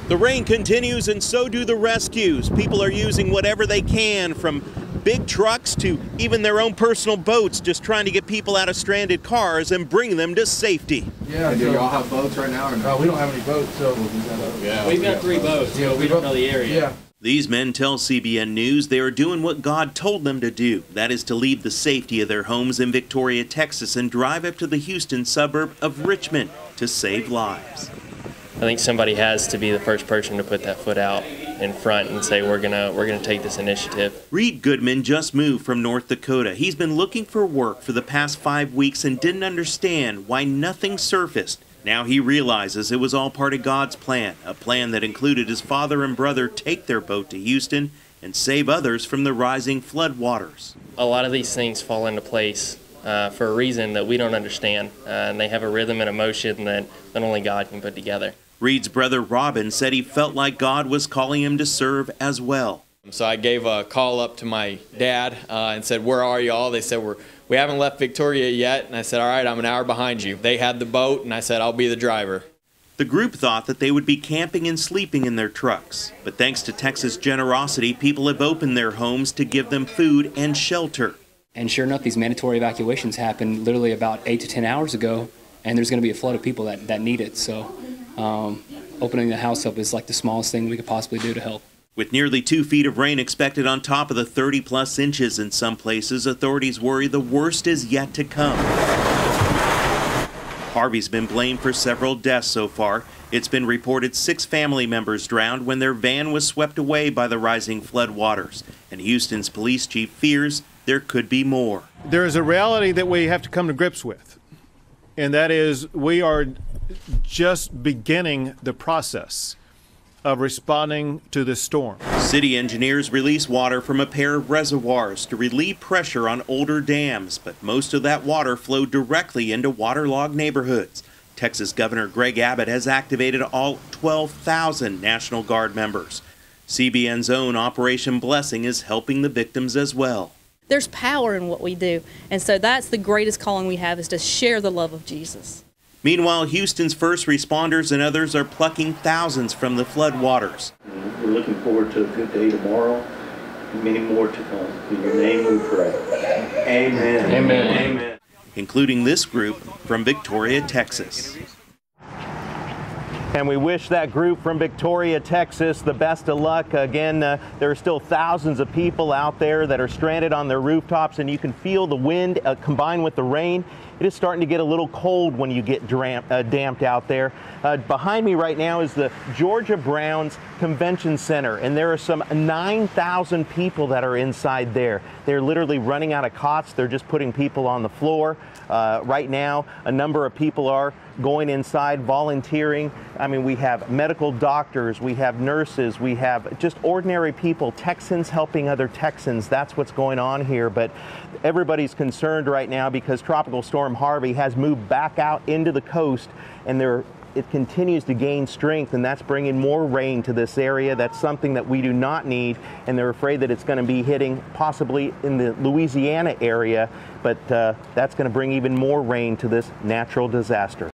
The rain continues and so do the rescues. People are using whatever they can, from big trucks to even their own personal boats, just trying to get people out of stranded cars and bring them to safety. Yeah, do y'all have boats right now or no? We don't have any boats, so we've got 3 boats, so we don't know the area. Yeah. These men tell CBN News they are doing what God told them to do. That is to leave the safety of their homes in Victoria, Texas, and drive up to the Houston suburb of Richmond to save lives. I think somebody has to be the first person to put that foot out in front and say we're gonna take this initiative. Reed Goodman just moved from North Dakota. He's been looking for work for the past 5 weeks and didn't understand why nothing surfaced. Now he realizes it was all part of God's plan, a plan that included his father and brother take their boat to Houston and save others from the rising flood waters. A lot of these things fall into place for a reason that we don't understand, and they have a rhythm and emotion that only God can put together. Reed's brother Robin said he felt like God was calling him to serve as well. So I gave a call up to my dad and said, "Where are y'all?" They said, we haven't left Victoria yet. And I said, "All right, I'm an hour behind you." They had the boat, and I said, "I'll be the driver." The group thought that they would be camping and sleeping in their trucks. But thanks to Texas' generosity, people have opened their homes to give them food and shelter. And sure enough, these mandatory evacuations happened literally about 8 to 10 hours ago, and there's going to be a flood of people that need it. So opening the house up is like the smallest thing we could possibly do to help. With nearly 2 feet of rain expected on top of the 30-plus inches in some places, authorities worry the worst is yet to come. Harvey's been blamed for several deaths so far. It's been reported 6 family members drowned when their van was swept away by the rising flood waters. And Houston's police chief fears there could be more. There is a reality that we have to come to grips with, and that is we are just beginning the process of responding to this storm. City engineers release water from a pair of reservoirs to relieve pressure on older dams, but most of that water flowed directly into waterlogged neighborhoods. Texas Governor Greg Abbott has activated all 12,000 National Guard members. CBN's own Operation Blessing is helping the victims as well. There's power in what we do, and so that's the greatest calling we have, is to share the love of Jesus. Meanwhile, Houston's first responders and others are plucking thousands from the flood waters. We're looking forward to a good day tomorrow, and many more to come. In your name we pray. Amen. Amen. Amen. Including this group from Victoria, Texas. And we wish that group from Victoria, Texas, the best of luck. Again, there are still thousands of people out there that are stranded on their rooftops, and you can feel the wind combined with the rain. It is starting to get a little cold when you get damped out there. Behind me right now is the Georgia Browns Convention Center, and there are some 9,000 people that are inside there. They're literally running out of cots. They're just putting people on the floor. Right now, a number of people are going inside, volunteering. I mean, we have medical doctors, we have nurses, we have just ordinary people, Texans helping other Texans. That's what's going on here. But everybody's concerned right now because Tropical Storm Harvey has moved back out into the coast, and it continues to gain strength, and that's bringing more rain to this area. That's something that we do not need, and they're afraid that it's going to be hitting possibly in the Louisiana area, but that's going to bring even more rain to this natural disaster.